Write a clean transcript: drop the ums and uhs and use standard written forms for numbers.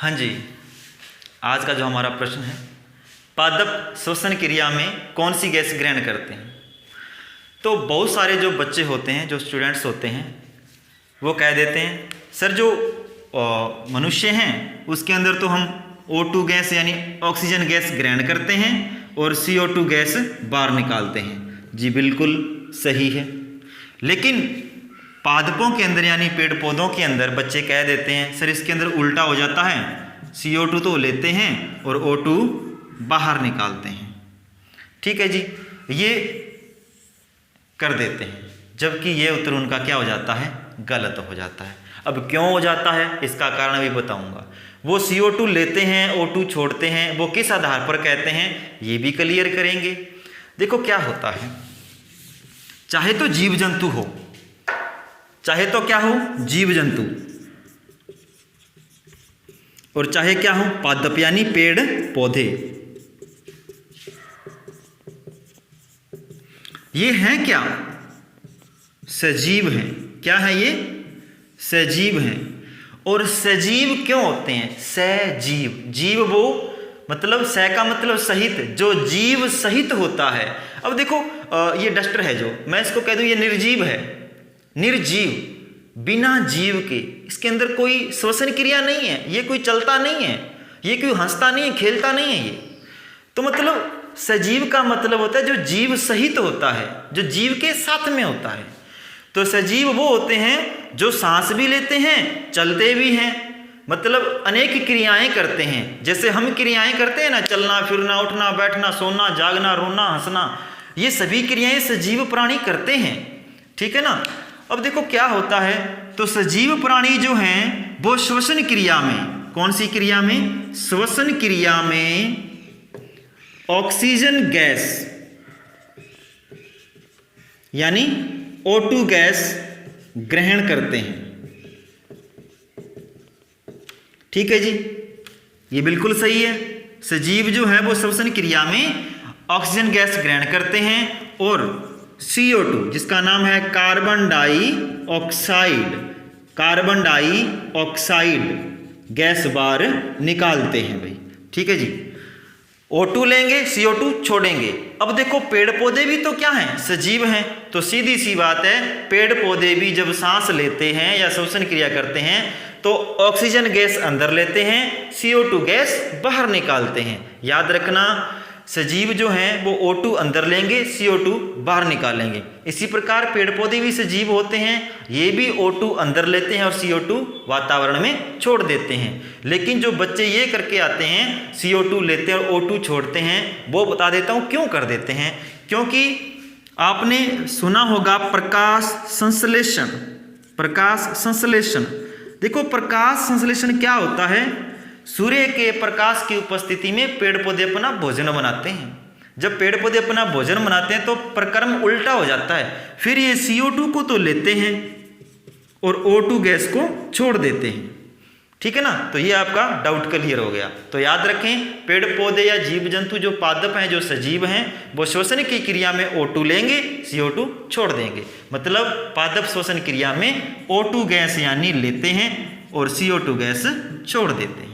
हाँ जी, आज का जो हमारा प्रश्न है, पादप श्वसन क्रिया में कौन सी गैस ग्रहण करते हैं। तो बहुत सारे जो बच्चे होते हैं, जो स्टूडेंट्स होते हैं, वो कह देते हैं सर जो मनुष्य हैं उसके अंदर तो हम O2 गैस यानी ऑक्सीजन गैस ग्रहण करते हैं और CO2 गैस बाहर निकालते हैं। जी बिल्कुल सही है, लेकिन पादपों के अंदर यानी पेड़ पौधों के अंदर बच्चे कह देते हैं सर इसके अंदर उल्टा हो जाता है, CO2 तो लेते हैं और O2 बाहर निकालते हैं। ठीक है जी, ये कर देते हैं, जबकि ये उत्तर उनका क्या हो जाता है, गलत हो जाता है। अब क्यों हो जाता है इसका कारण भी बताऊंगा। वो CO2 लेते हैं, O2 छोड़ते हैं, वो किस आधार पर कहते हैं ये भी क्लियर करेंगे। देखो क्या होता है, चाहे तो जीव जंतु हो, चाहे तो क्या हो जीव जंतु, और चाहे क्या हो पादप यानी पेड़ पौधे, ये हैं क्या, सजीव हैं। क्या है ये, सजीव हैं। और सजीव क्यों होते हैं, सजीव, जीव वो मतलब स का मतलब सहित, जो जीव सहित होता है। अब देखो ये डस्टर है जो, मैं इसको कह दूं ये निर्जीव है, निर्जीव, बिना जीव के, इसके अंदर कोई श्वसन क्रिया नहीं है, ये कोई चलता नहीं है, ये कोई हंसता नहीं है, खेलता नहीं है ये। तो मतलब सजीव का मतलब होता है जो जीव सहित होता है, जो जीव के साथ में होता है। तो सजीव वो होते हैं जो सांस भी लेते हैं, चलते भी हैं, मतलब अनेक क्रियाएं करते हैं। जैसे हम क्रियाएं करते हैं ना, चलना फिरना, उठना बैठना, सोना जागना, रोना हंसना, ये सभी क्रियाएं सजीव प्राणी करते हैं। ठीक है ना। अब देखो क्या होता है, तो सजीव प्राणी जो हैं वो श्वसन क्रिया में, कौन सी क्रिया में, श्वसन क्रिया में ऑक्सीजन गैस यानी O2 गैस ग्रहण करते हैं। ठीक है जी, ये बिल्कुल सही है। सजीव जो है वो श्वसन क्रिया में ऑक्सीजन गैस ग्रहण करते हैं और CO2 जिसका नाम है carbon dioxide, carbon dioxide gas बाहर निकालते हैं भाई। ठीक है जी, O2 लेंगे, CO2 छोड़ेंगे। अब देखो पेड़ पौधे भी तो क्या हैं, सजीव हैं, तो सीधी सी बात है पेड़ पौधे भी जब सांस लेते हैं या श्वसन क्रिया करते हैं तो ऑक्सीजन गैस अंदर लेते हैं, CO2 गैस बाहर निकालते हैं। याद रखना, सजीव जो हैं वो O2 अंदर लेंगे, CO2 बाहर निकालेंगे। इसी प्रकार पेड़ पौधे भी सजीव होते हैं, ये भी O2 अंदर लेते हैं और CO2 वातावरण में छोड़ देते हैं। लेकिन जो बच्चे ये करके आते हैं, CO2 लेते हैं और O2 छोड़ते हैं, वो बता देता हूँ क्यों कर देते हैं। क्योंकि आपने सुना होगा प्रकाश संश्लेषण, प्रकाश संश्लेषण। देखो प्रकाश संश्लेषण क्या होता है, सूर्य के प्रकाश की उपस्थिति में पेड़ पौधे अपना भोजन बनाते हैं। जब पेड़ पौधे अपना भोजन बनाते हैं तो प्रक्रम उल्टा हो जाता है, फिर ये CO2 को तो लेते हैं और O2 गैस को छोड़ देते हैं। ठीक है ना, तो ये आपका डाउट क्लियर हो गया। तो याद रखें, पेड़ पौधे या जीव जंतु जो पादप हैं, जो सजीव हैं, वो श्वसन की क्रिया में O2 लेंगे, CO2 छोड़ देंगे। मतलब पादप श्वसन क्रिया में O2 गैस यानी लेते हैं और CO2 गैस छोड़ देते हैं।